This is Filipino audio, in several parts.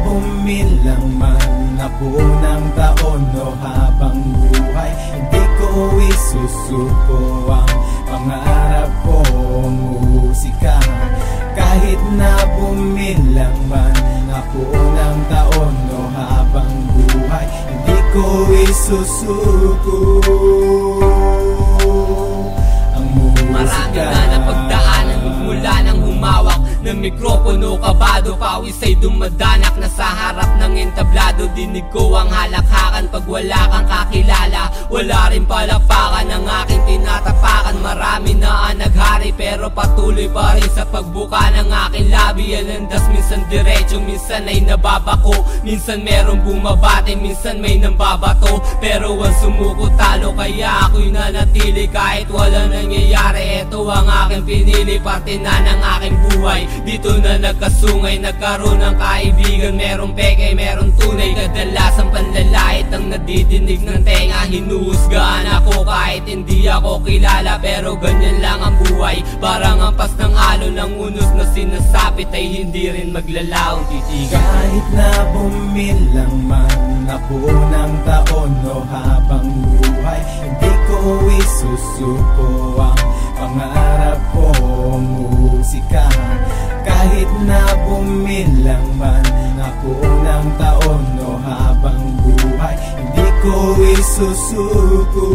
bumilang man ako ng taon o habang buhay, hindi ko isusuko ang pangarap kong musika. Kahit na bumilang man ako ng taon o habang buhay, hindi ko isusuko ang musika. Marami na napagdaanan mula nang humawak ng mikropono, kabado, pawis ay dumadanak. Nasa harap ng entablado, dinig ko ang halakhakan. Pag wala kang kakilala, wala rin palakpakan ang aking tinatapakan. Marami na ang naghari pero patuloy pa rin sa pagbuka ng aking labi. Alandas, minsan diretso, minsan ay nababako. Minsan merong bumabate, minsan may nambabato. Pero ang sumuko talo, kaya ako'y nanatili kahit wala nangyayari. Ito ang aking pinili, parte na ng aking buhay. Dito na nagkasungay, nagkaroon ng kaibigan. Merong peke, merong tunay. Kadalasang panlalait ang nadidinig ng tenga. Hinuhusgahan ako kahit hindi ako kilala, pero ganyan lang ang buhay. Parang ampas ng alon, ng unos na sinasapit ay hindi rin maglalaong titigan. Kahit na bumilang man ako ng taon o habang buhay, hindi ko isusuko ang pangarap kong musika. Kahit na bumilang man ako ng taon o habang buhay, hindi ko isusuko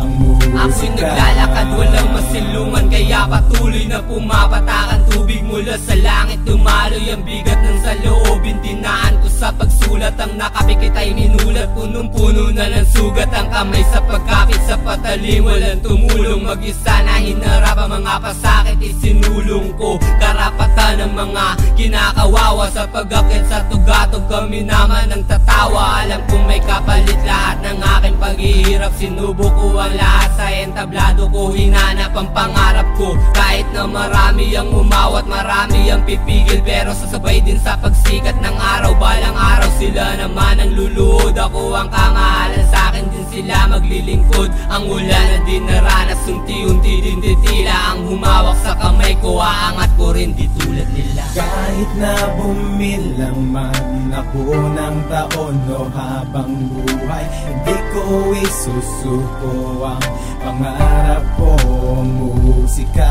ang musika. Ako'y naglalakad, walang masilungan, kaya patuloy na pumapatakan. Tubig mula sa langit, dumaloy ang bigat ng saloobin. Dinaan ko sa pagsulat, ang nakapikit ay minulat. Punong-puno na ng sugat ang kamay sa pagkapit sa patalim. Walang tumulong, mag-isa na hinarap ang mga pasakit, isinulong ko. Karapatan ng mga kinakawawa sa pag-akit sa tugatog. Kami naman ang tatawa, alam kong may kapalit lahat ng aking paghihirap. Sinubok ko ang lahat sa entablado ko, hinanap ang pangarap ko. Kahit na marami ang umawat, marami ang pipigil, pero sasabay din sa pagsikat ng araw. Balang araw sila naman ang luluhod, ako ang kamahalan, sa akin din sila maglilingkod. Ang ulan na din naranas, unti-unti din titila. Ang humawak sa kamay ko, aangat ko rin di tulad nila. Kahit na bumilang man ako ng taon o habang buhay, hindi ko isusuko ang pangarap kong musika.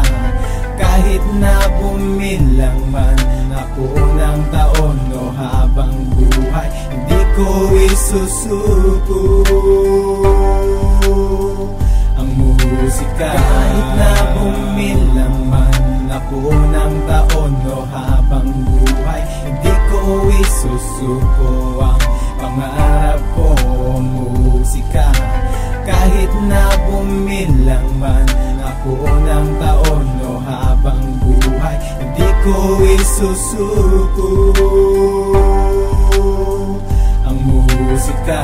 Kahit na bumilang man ako ng taon o habang buhay, hindi ko isusuko ang musika. Kahit na bumilang man ako ng taon o habang buhay, hindi ko isusuko ang pangarap kong musika. Kahit na bumilang man ako ng taon o habang buhay, hindi ko isusuko ang musika.